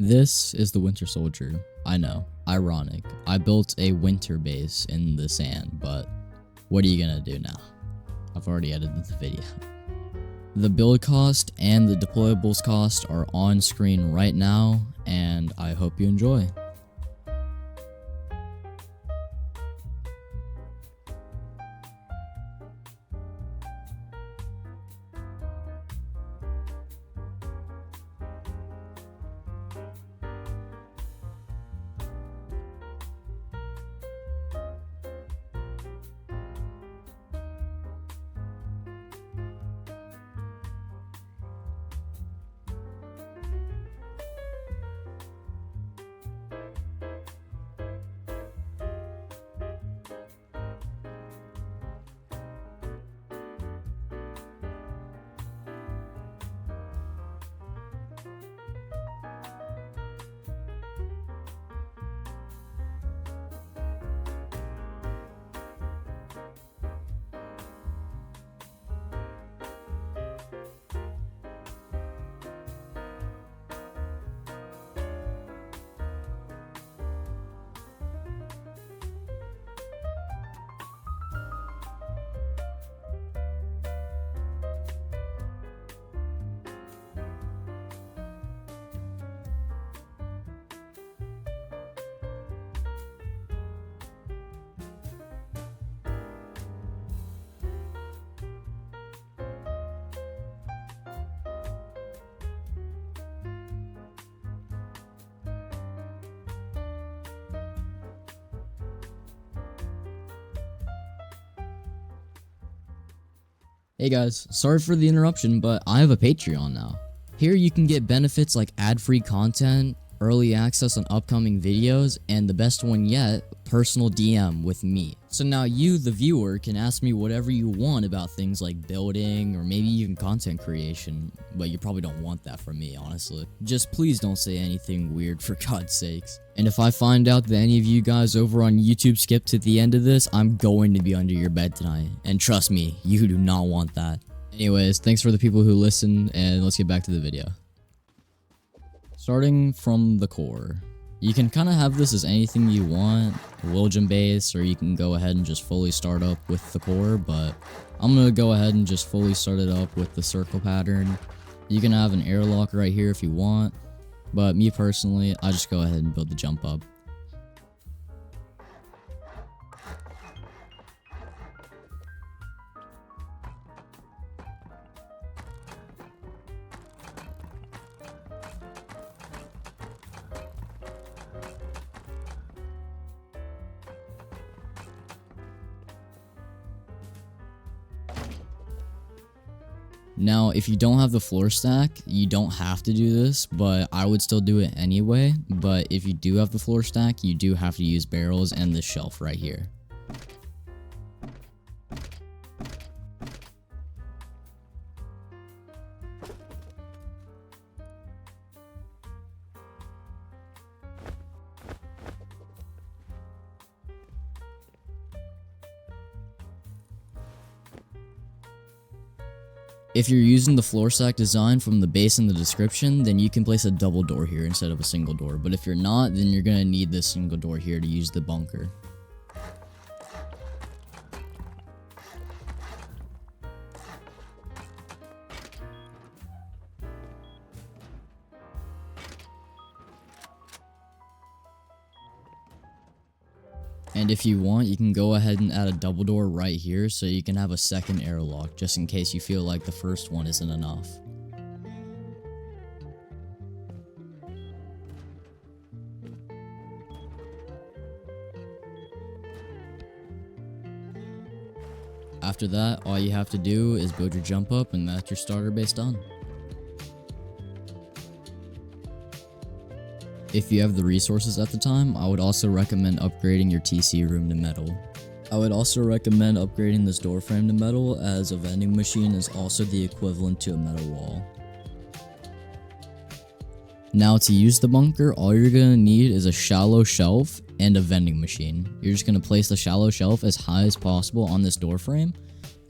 This is the Winter Soldier. I know, ironic. I built a winter base in the sand, but what are you gonna do now? I've already edited the video. The build cost and the deployables cost are on screen right now, and I hope you enjoy. Hey guys, sorry for the interruption, but I have a Patreon now. Here you can get benefits like ad-free content, early access on upcoming videos, and the best one yet, personal DM with me. So now you, the viewer, can ask me whatever you want about things like building or maybe even content creation, but you probably don't want that from me, honestly. Just please don't say anything weird for God's sakes. And if I find out that any of you guys over on YouTube skipped to the end of this, I'm going to be under your bed tonight. And trust me, you do not want that. Anyways, thanks for the people who listen, and let's get back to the video. Starting from the core. You can kind of have this as anything you want, a William base, or you can go ahead and just fully start up with the core, but I'm going to go ahead and just fully start it up with the circle pattern. You can have an airlock right here if you want, but me personally, I just go ahead and build the jump up. Now, if you don't have the floor stack, you don't have to do this, but I would still do it anyway. But if you do have the floor stack, you do have to use barrels and this shelf right here. If you're using the Floorstack design from the base in the description, then you can place a double door here instead of a single door. But if you're not, then you're going to need this single door here to use the bunker. And if you want, you can go ahead and add a double door right here so you can have a second airlock just in case you feel like the first one isn't enough. After that, all you have to do is build your jump up and that's your starter base done. If you have the resources at the time, I would also recommend upgrading your TC room to metal. I would also recommend upgrading this door frame to metal, as a vending machine is also the equivalent to a metal wall. Now to use the bunker, all you're going to need is a shallow shelf and a vending machine. You're just going to place the shallow shelf as high as possible on this door frame,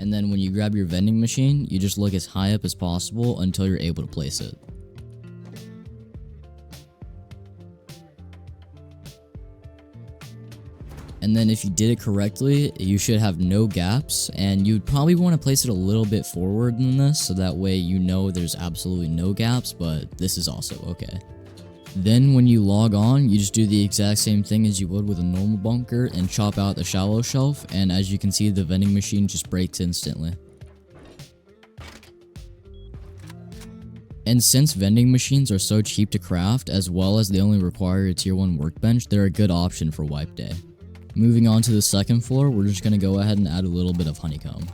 and then when you grab your vending machine, you just look as high up as possible until you're able to place it. And then if you did it correctly, you should have no gaps, and you'd probably want to place it a little bit forward than this, so that way you know there's absolutely no gaps, but this is also okay. Then when you log on, you just do the exact same thing as you would with a normal bunker and chop out the shallow shelf, and as you can see, the vending machine just breaks instantly. And since vending machines are so cheap to craft, as well as they only require a tier 1 workbench, they're a good option for wipe day. Moving on to the second floor, we're just going to go ahead and add a little bit of honeycomb.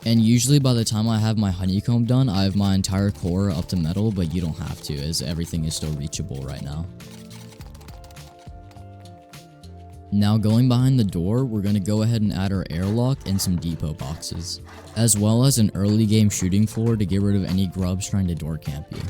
And usually by the time I have my honeycomb done, I have my entire core up to metal, but you don't have to, as everything is still reachable right now. Now going behind the door, we're going to go ahead and add our airlock and some depot boxes, as well as an early game shooting floor to get rid of any grubs trying to door camp you.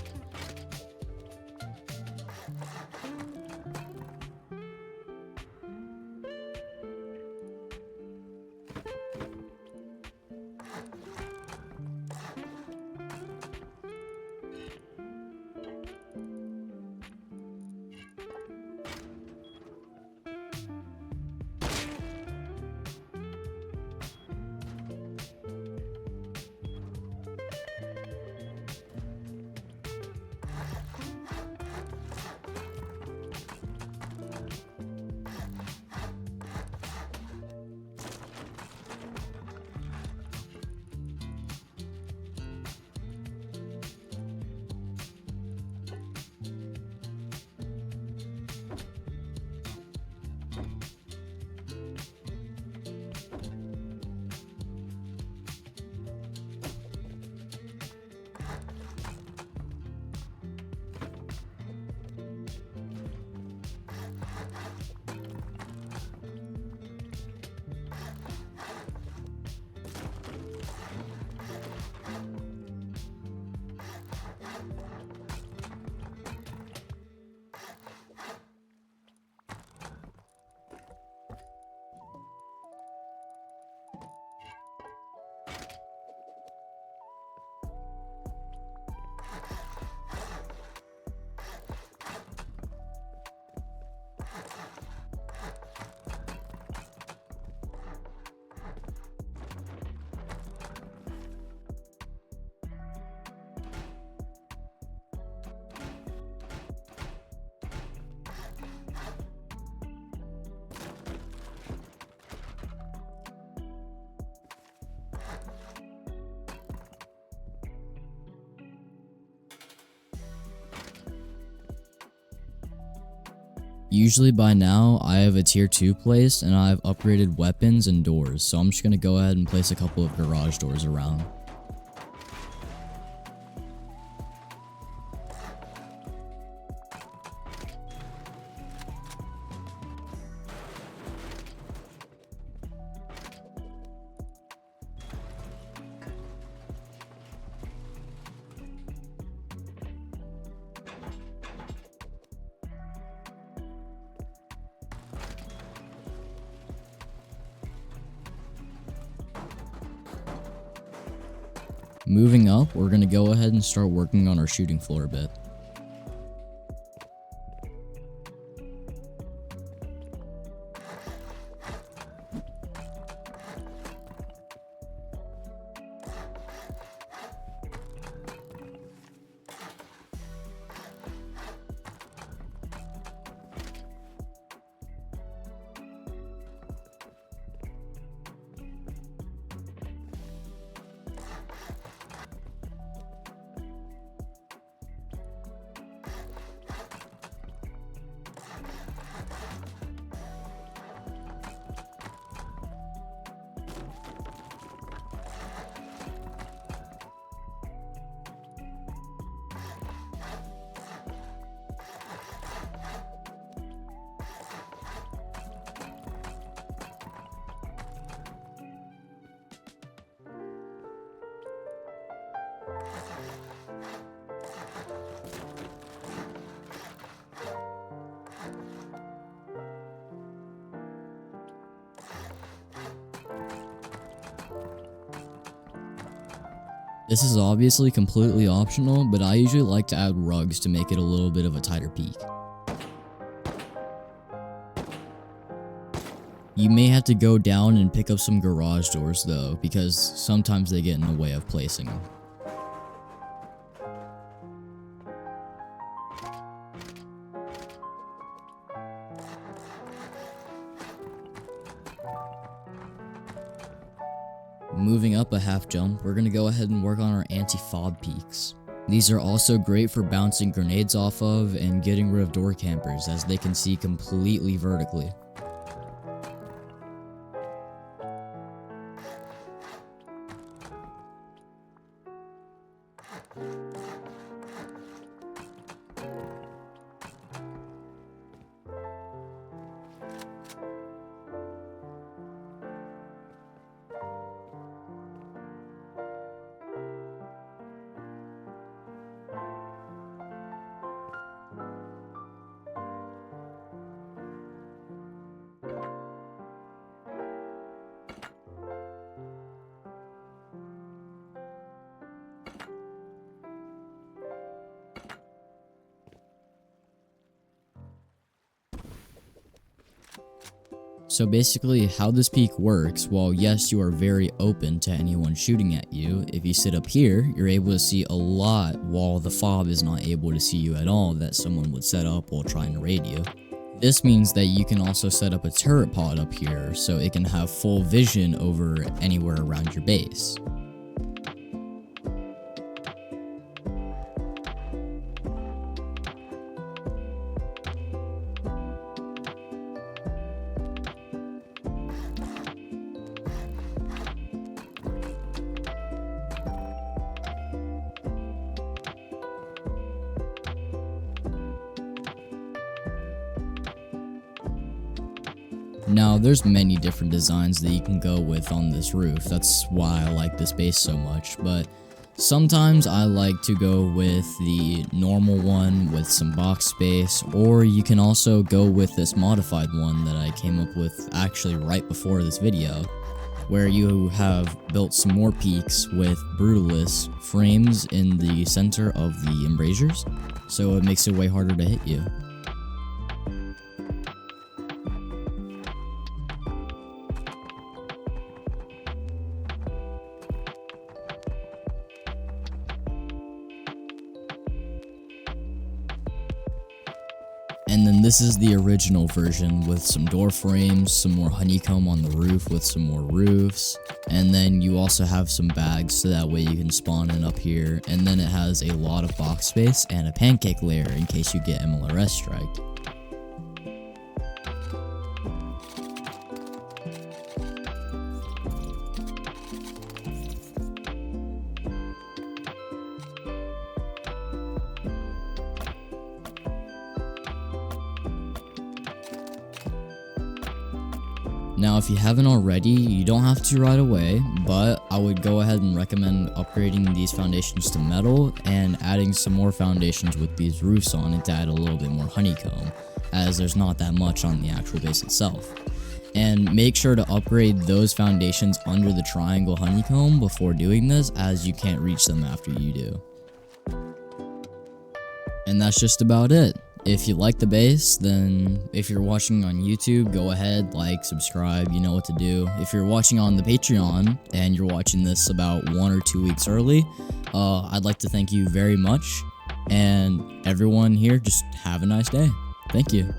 Usually by now, I have a tier 2 placed and I've upgraded weapons and doors, so I'm just going to go ahead and place a couple of garage doors around. Moving up, we're going to go ahead and start working on our shooting floor a bit. This is obviously completely optional, but I usually like to add rugs to make it a little bit of a tighter peak. You may have to go down and pick up some garage doors though, because sometimes they get in the way of placing them. Moving up a half jump, we're going to go ahead and work on our anti-fob peaks. These are also great for bouncing grenades off of and getting rid of door campers, as they can see completely vertically. So basically how this peak works, while yes you are very open to anyone shooting at you, if you sit up here, you're able to see a lot while the fob is not able to see you at all that someone would set up while trying to raid you. This means that you can also set up a turret pod up here so it can have full vision over anywhere around your base. Now, there's many different designs that you can go with on this roof, that's why I like this base so much, but sometimes I like to go with the normal one with some box space, or you can also go with this modified one that I came up with actually right before this video, where you have built some more peaks with brutalist frames in the center of the embrasures, so it makes it way harder to hit you. And then this is the original version with some door frames, some more honeycomb on the roof with some more roofs, and then you also have some bags so that way you can spawn in up here, and then it has a lot of box space and a pancake layer in case you get MLRS striked. Now, if you haven't already, you don't have to right away, but I would go ahead and recommend upgrading these foundations to metal and adding some more foundations with these roofs on it to add a little bit more honeycomb, as there's not that much on the actual base itself. And make sure to upgrade those foundations under the triangle honeycomb before doing this, as you can't reach them after you do. And that's just about it. If you like the base, then if you're watching on YouTube, go ahead, like, subscribe, you know what to do. If you're watching on the Patreon and you're watching this about 1 or 2 weeks early, I'd like to thank you very much. And everyone here, just have a nice day. Thank you.